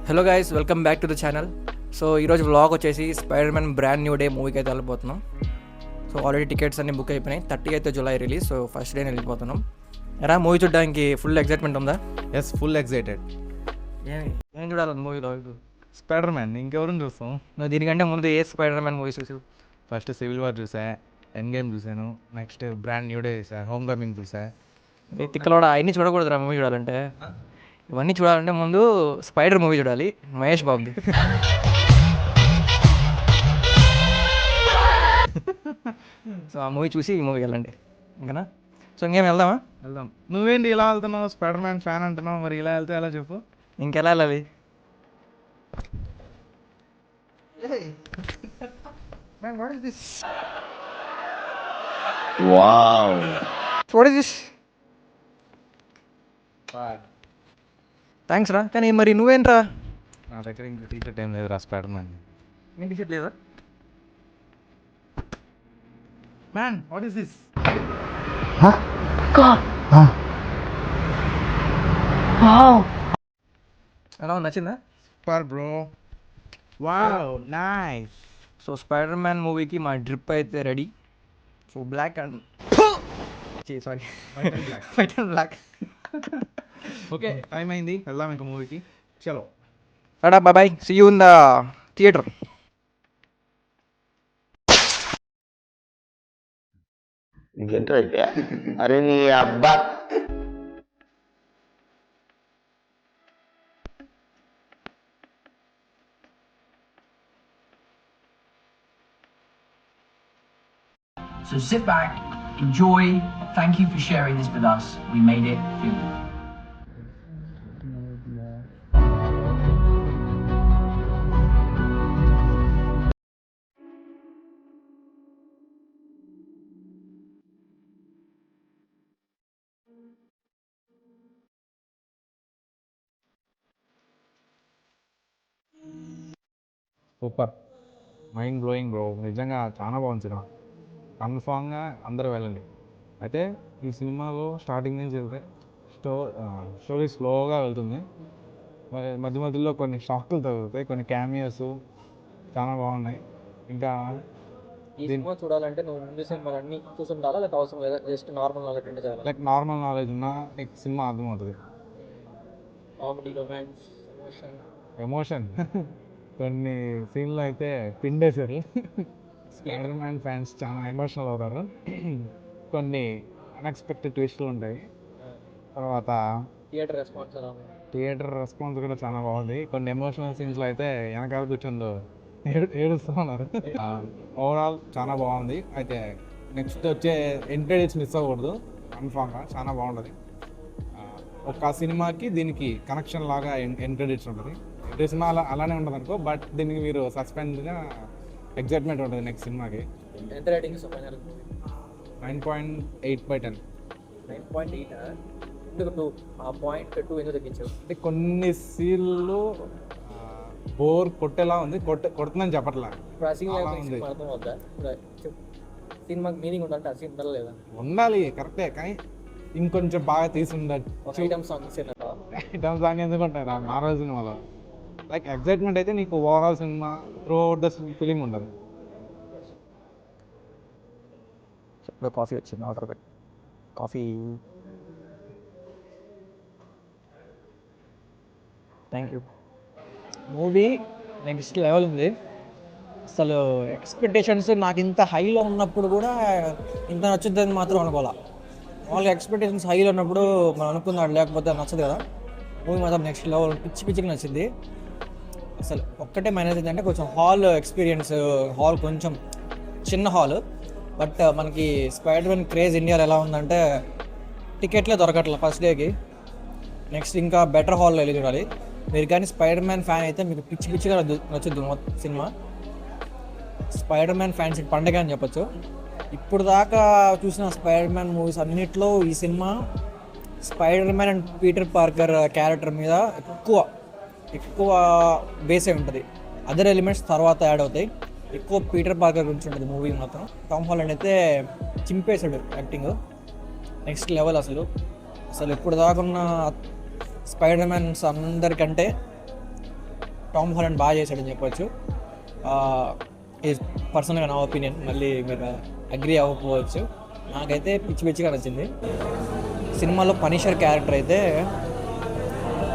Hello guys, welcome back to the channel. So ఈరోజు vlog వచ్చేసి spider man brand new day మూవీకి అయితే వెళ్ళిపోతున్నాం. సో ఆల్రెడీ టికెట్స్ అన్ని బుక్ అయిపోయినాయి. 30th July release. So first day వెళ్ళిపోతున్నాం. ఎరా మూవీ చూడడానికి ఫుల్ ఎక్సైట్మెంట్ ఉందా? Yes, full excited. ఏం చూడాలి మూవీలో? స్పైడర్ మ్యాన్ ఇంకెవరిని చూస్తాం? నువ్వు దీనికంటే ముందు ఏ స్పైడర్ మ్యాన్ మూవీ చూసి? ఫస్ట్ సివిల్ వార్ చూసా, ఎండ్ గేమ్ చూసాను, నెక్స్ట్ బ్రాండ్ న్యూ డే చూసా, హోమ్ కమింగ్ చూసా. తిక్కలోడ అవన్నీ చూడకూడదురా మూవీ చూడాలంటే. ఇవన్నీ చూడాలంటే ముందు స్పైడర్ మూవీ చూడాలి, మహేష్ బాబుది. సో ఆ మూవీ చూసి ఈ మూవీకి వెళ్ళండి. ఇంకనా? సో ఇంకేం వెళ్దామా? వెళ్దాం. నువ్వేంటి ఇలా వెళ్తున్నావు? స్పైడర్ మ్యాన్ ఫ్యాన్ అంటున్నావు, మరి ఇలా వెళ్తే ఎలా చెప్పు? ఇంకెలా వెళ్ళాలి? What is this? థ్యాంక్స్ రా, కానీ మరి నువ్వేంట్రా? నా దగ్గర ఇంకా టీషర్ట్ ఏం లేదు రా స్పైడర్ మ్యాన్. నేను టీషర్ట్ లేదా? Man, what is this? ఎలా ఉంది, నచ్చిందా? Super bro, wow, nice. So spider man మూవీకి మా డ్రిప్ అయితే ready. So black and sorry white and black. Okay, time అయింది, వెళ్దాం ఇంకా మూవీకి. చలో టాటా, bye bye, see you in the theatre. అరే నీ అబ్బా. So sit back, enjoy. Thank you for sharing this with us. We made it for you. Super, mind blowing bro, నిజంగా చాలా బాగుంది సినిమా. కన్ఫామ్గా అందరూ వెళ్ళండి. అయితే ఈ సినిమాలో స్టార్టింగ్ నుంచి వెళ్తే స్టోరీ స్లోగా వెళ్తుంది. మధ్య మధ్యలో కొన్ని షాక్లు తగులుతాయి, కొన్ని క్యామియోస్ చాలా బాగున్నాయి. ఇంకా ఈ సినిమా చూడాలంటే నువ్వు ముందు సినిమాలు అన్ని చూసుండాలా, లేకపోతే అవసరం లేదా? జస్ట్ నార్మల్ నాలెడ్జ్ ఉంటే చాలా. లైక్ నార్మల్ నాలెడ్జ్ ఉన్నా నీకు సినిమా అర్థమవుతుంది. కామెడీ, రొమాన్స్, ఎమోషన్ కొన్ని సీన్లో అయితే పిండేశారు. స్పైడర్ మ్యాన్ ఫ్యాన్స్ చాలా ఎమోషనల్ అవుతారు. కొన్ని అన్ఎక్స్పెక్టెడ్ ట్విస్టులు ఉంటాయి. తర్వాత థియేటర్ రెస్పాన్స్ కూడా చాలా బాగుంది. కొన్ని ఎమోషనల్ సీన్స్లో అయితే వెనకాల కూర్చొని ఏడుస్తూ ఉన్నారు. ఓవరాల్ చాలా బాగుంది. అయితే నెక్స్ట్ వచ్చే ఎంట్రీస్ మిస్ అవ్వకూడదు, కన్ఫామ్గా చాలా బాగుంటుంది. ఒక సినిమాకి దీనికి కనెక్షన్ లాగా ఎంట్రీస్ ఉంటుంది. ఎంట్రీ సినిమా అలానే ఉంటుంది అనుకో, బట్ దీనికి మీరు సస్పెన్స్గా ఎగ్జైట్మెంట్ ఉంటుంది నెక్స్ట్ సినిమాకి. ఎంత రేటింగ్ ఇస్తావు ఫైనల్? 9.8/10. 9.8. ఎందుకు ఆ పాయింట్ 2 ఎందుకు తగ్గించావు? అంటే కొన్ని సీన్లు బోర్ కొట్టేలా ఉంది. కొడుతుందని చెప్పట్లా, ఇప్పుడు ఆ సీన్ అలా ఉంది. అర్థం అవుద్దా? సినిమాకి మీనింగ్ ఉండాలంటే ఆ సీన్ ఉండాలి లేదా? ఉండాలి, కరెక్టే, కానీ ఇంకొంచెం బాగా తీసి ఉండదు. ఐటమ్ సాంగ్స్ ఐటమ్ సాంగ్ ఎందుకు ఉంటాయి నార్మల్ సినిమాలో? లైక్ ఎగ్జైట్మెంట్ అయితే నీకు overall cinema through out the feeling ఉండదు. కాఫీ వచ్చింది, ఆర్డర్ పెట్టి coffee. Thank you. Movie next level ఉంది. అసలు ఎక్స్పెక్టేషన్స్ నాకు ఇంత హైలో ఉన్నప్పుడు కూడా ఇంత నచ్చుద్దని మాత్రం అనుకోవాలా. వాళ్ళ ఎక్స్పెక్టేషన్స్ హైలో ఉన్నప్పుడు మనం అనుకున్నాడు, లేకపోతే నచ్చదు కదా. మూవీ మాత్రం నెక్స్ట్ లెవెల్ పిచ్చి పిచ్చికి నచ్చింది. అసలు ఒక్కటే మైనస్ ఏంటంటే కొంచెం హాల్ ఎక్స్పీరియన్స్. హాల్ కొంచెం చిన్న హాల్, బట్ మనకి స్పైడర్ మ్యాన్ క్రేజ్ ఇండియాలో ఎలా ఉందంటే టికెట్లే దొరకట్లే ఫస్ట్ డేకి. నెక్స్ట్ ఇంకా బెటర్ హాల్లో వెళ్ళి చూడాలి. మీరు కానీ స్పైడర్ మ్యాన్ ఫ్యాన్ అయితే మీకు పిచ్చి పిచ్చిగా నచ్చుద్ది మొత్తం సినిమా. స్పైడర్ మ్యాన్ ఫ్యాన్స్ పండగ అని చెప్పొచ్చు. ఇప్పుడు దాకా చూసిన స్పైడర్ మ్యాన్ మూవీస్ అన్నిట్లో ఈ cinema spider man and Peter Parker character మీద ఎక్కువ బేస్ అయి ఉంటుంది. అదర్ ఎలిమెంట్స్ తర్వాత యాడ్ అవుతాయి. ఎక్కువ పీటర్ పార్కర్ గురించి ఉంటుంది మూవీ మాత్రం. టామ్ హాలండ్ అయితే చింపేశాడు యాక్టింగ్, నెక్స్ట్ లెవెల్. అసలు ఇప్పుడు దాకా ఉన్న స్పైడర్ మ్యాన్స్ అందరికంటే టామ్ హాలండ్ బాగా చేశాడని చెప్పొచ్చు. ఇది పర్సనల్గా నా ఒపీనియన్, మళ్ళీ మీరు అగ్రీ అవ్వకపోవచ్చు. నాకైతే పిచ్చి పిచ్చిగా నచ్చింది. సినిమాలో పనిషర్ క్యారెక్టర్ అయితే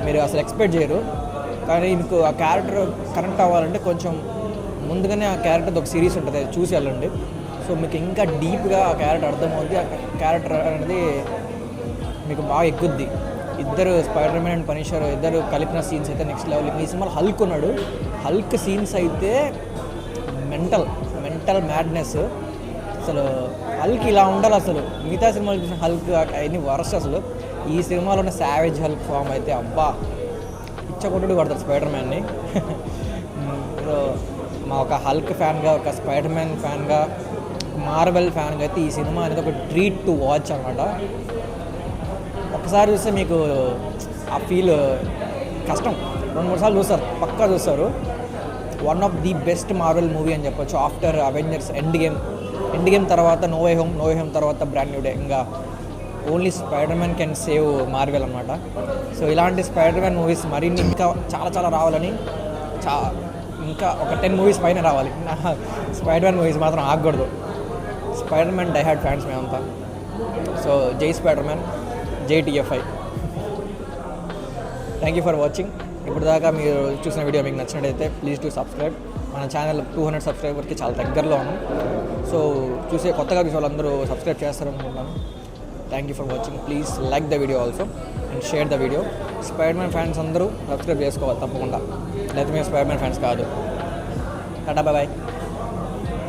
మీరు అసలు ఎక్స్పెక్ట్ చేయరు, కానీ మీకు ఆ క్యారెక్టర్ కనెక్ట్ అవ్వాలంటే కొంచెం ముందుగానే ఆ క్యారెక్టర్ది ఒక సిరీస్ ఉంటుంది, అది చూసి వెళ్ళండి. సో మీకు ఇంకా డీప్గా ఆ క్యారెక్టర్ అర్థమవుద్ది. ఆ క్యారెక్టర్ అనేది మీకు బాగా ఎక్కుద్ది. ఇద్దరు స్పైడర్ మ్యాన్ అండ్ పనిషర్ ఇద్దరు కలిపిన సీన్స్ అయితే నెక్స్ట్ లెవెల్. ఈ సినిమాలో హల్క్ ఉన్నాడు, హల్క్ సీన్స్ అయితే మెంటల్ మ్యాడ్నెస్. అసలు హల్క్ ఇలా ఉండాలి. అసలు మిగతా సినిమాలు చూసిన హల్క్ అవన్నీ వరస్ట్. అసలు ఈ సినిమాలో ఉన్న సావేజ్ హల్క్ ఫామ్ అయితే అబ్బా ఇచ్చకొట్టుడు పడతారు స్పైడర్ మ్యాన్ని. మా ఒక హల్క్ ఫ్యాన్గా, ఒక స్పైడర్ మ్యాన్ ఫ్యాన్గా, మార్వెల్ ఫ్యాన్గా అయితే ఈ సినిమా అనేది ఒక ట్రీట్ టు వాచ్ అన్నమాట. ఒకసారి చూస్తే మీకు ఆ ఫీల్ కష్టం, 2-3 సార్లు చూస్తారు, పక్కా చూస్తారు. One of the best Marvel movie అని చెప్పొచ్చు ఆఫ్టర్ అవెంజర్స్ ఎండ్ గేమ్ తర్వాత నో వే హోమ్ తర్వాత బ్రాండ్ న్యూ డే. ఇంకా only spider man can save Marvel అనమాట. సో ఇలాంటి స్పైడర్ మ్యాన్ మూవీస్ మరిన్ని ఇంకా చాలా రావాలని, ఇంకా ఒక 10 మూవీస్ పైన రావాలి. స్పైడర్ మ్యాన్ మూవీస్ మాత్రం ఆగకూడదు. Spider Man die hard fans మేమంతా. సో జై స్పైడర్ మ్యాన్, జై TFI. Thank you for watching. ఇప్పుడు దాకా మీరు చూసిన వీడియో మీకు నచ్చినట్టయితే ప్లీజ్ టు సబ్స్క్రైబ్. మన ఛానల్ 200 సబ్స్క్రైబర్కి చాలా దగ్గరలో ఉన్నాం. సో కొత్తగా చూసే వాళ్ళందరూ సబ్స్క్రైబ్ చేస్తారనుకుంటున్నాను. Thank you for watching. Please like the video also and share the video. Spider Man fans అందరూ సబ్స్క్రైబ్ చేసుకోవాలి తప్పకుండా, లేకపోతే మేము స్పైడర్ మ్యాన్ ఫ్యాన్స్ కాదు. టాటా, బాయ్.